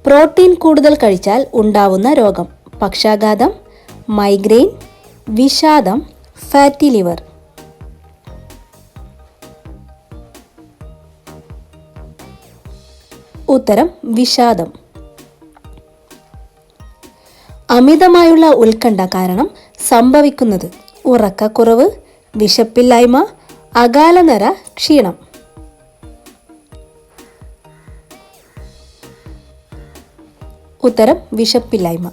Protein കൂടുതൽ കഴിച്ചാൽ ഉണ്ടാവുന്ന രോഗം: പക്ഷാഘാതം, മൈഗ്രെയിൻ, വിഷാദം, ഫാറ്റി ലിവർ. ഉത്തരം വിഷാദം. അമിതമായുള്ള ഉത്കണ്ഠ കാരണം സംഭവിക്കുന്നത്: ഉറക്കക്കുറവ്, വിശപ്പില്ലായ്മ, അകാലനര, ക്ഷീണം. ഉത്തരം വിശപ്പില്ലായ്മ.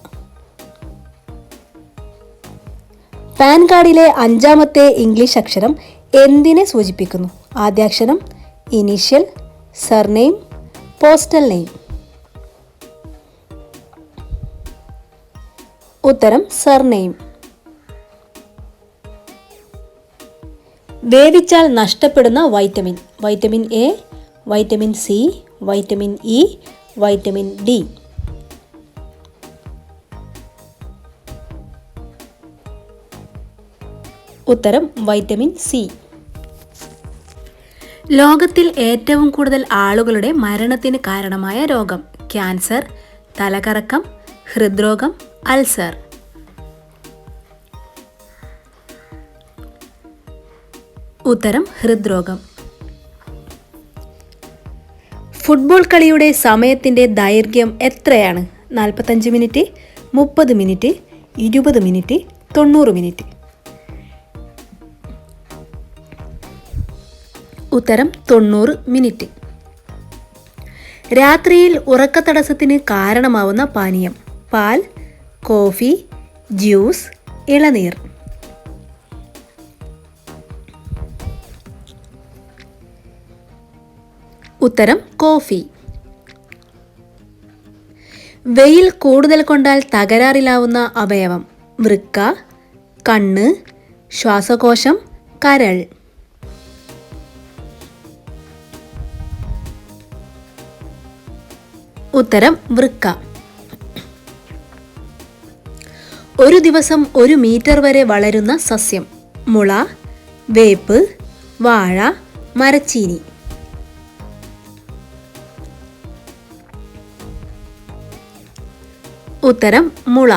പാൻ കാർഡിലെ 5ാമത്തെ ഇംഗ്ലീഷ് അക്ഷരം എന്തിനെ സൂചിപ്പിക്കുന്നു? ആദ്യാക്ഷരം, ഇനീഷ്യൽ, സർനെയിം, പോസ്റ്റൽ നെയിം. ഉത്തരം സർനെയിം. വേവിച്ചാൽ നഷ്ടപ്പെടുന്ന vitamin: vitamin A, vitamin C, vitamin E, vitamin D. ഉത്തരം വൈറ്റമിൻ സി. ലോകത്തിൽ ഏറ്റവും കൂടുതൽ ആളുകളുടെ മരണത്തിന് കാരണമായ രോഗം: ക്യാൻസർ, തലകറക്കം, ഹൃദ്രോഗം, അൾസർ. ഉത്തരം ഹൃദ്രോഗം. ഫുട്ബോൾ കളിയുടെ സമയത്തിൻ്റെ ദൈർഘ്യം എത്രയാണ്? 45 മിനിറ്റ്, 30 മിനിറ്റ്, 20 മിനിറ്റ്, 90 മിനിറ്റ്. ഉത്തരം 90 മിനിറ്റ്. രാത്രിയിൽ ഉറക്കത്തടസ്സത്തിന് കാരണമാവുന്ന പാനീയം: പാൽ, കോഫി, ജ്യൂസ്, ഇളനീർ. ഉത്തരം കോഫി. വെയിൽ കൂടുതൽ കൊണ്ടാൽ തകരാറിലാവുന്ന അവയവം: വൃക്ക, കണ്ണ്, ശ്വാസകോശം, കരൾ. ഉത്തരം വൃക്ക. ഒരു ദിവസം 1 മീറ്റർ വരെ വളരുന്ന സസ്യം: മുള, വേപ്പ്, വാഴ, മരച്ചീനി. ഉത്തരം മുള.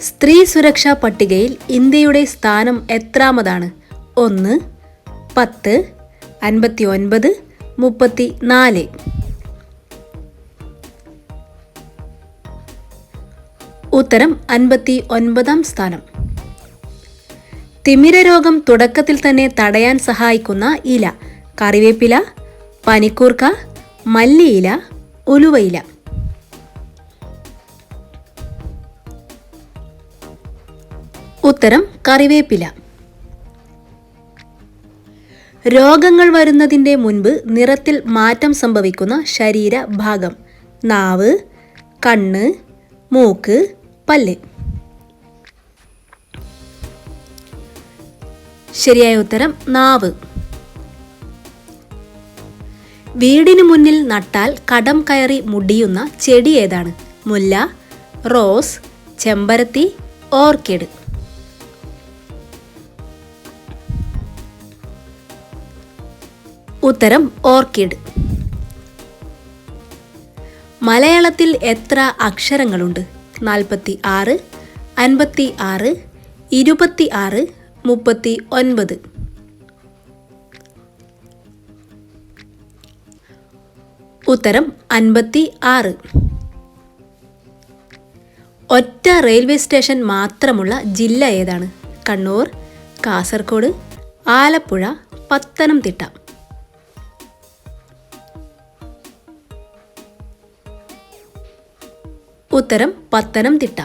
സ്ത്രീ സുരക്ഷാ പട്ടികയിൽ ഇന്ത്യയുടെ സ്ഥാനം എത്രാമതാണ്? 1, 10, 59, 34. ഉത്തരം 59ാം സ്ഥാനം. തിമിര രോഗം തുടക്കത്തിൽ തന്നെ തടയാൻ സഹായിക്കുന്ന ഇല: കറിവേപ്പില, പനിക്കൂർക്ക, മല്ലിയില, ഉലുവയില. ഉത്തരം കറിവേപ്പില. രോഗങ്ങൾ വരുന്നതിൻ്റെ മുൻപ് നിറത്തിൽ മാറ്റം സംഭവിക്കുന്ന ശരീരഭാഗം: നാവ്, കണ്ണ്, മൂക്ക്, പല്ല്. ശരിയായ ഉത്തരം നാവ്. വീടിന് മുന്നിൽ നട്ടാൽ കടം കയറി മുടിയുന്ന ചെടി ഏതാണ്? മുല്ല, റോസ്, ചെമ്പരത്തി, ഓർക്കിഡ്. ഉത്തരം ഓർക്കിഡ്. മലയാളത്തിൽ എത്ര അക്ഷരങ്ങളുണ്ട്? 46, 56, 26, 39. ഉത്തരം 56. ഒറ്റ റെയിൽവേ സ്റ്റേഷൻ മാത്രമുള്ള ജില്ല ഏതാണ്? കണ്ണൂർ, കാസർഗോഡ്, ആലപ്പുഴ, പത്തനംതിട്ട. ഉത്തരം പത്തനംതിട്ട.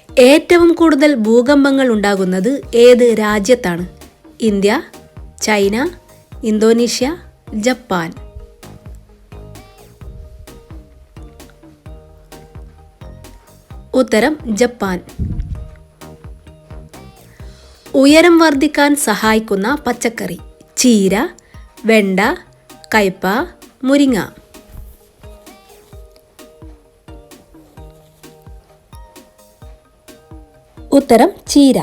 ഏറ്റവും കൂടുതൽ ഭൂകമ്പങ്ങൾ ഉണ്ടാകുന്നത് ഏത് രാജ്യത്താണ്? India, China, Indonesia, Japan. ഉത്തരം ജപ്പാൻ. ഉയരം വർദ്ധിക്കാൻ സഹായിക്കുന്ന പച്ചക്കറി: ചീര, വെണ്ട, കയ്പ, മുരിങ്ങ. ഉത്തരം ചീര.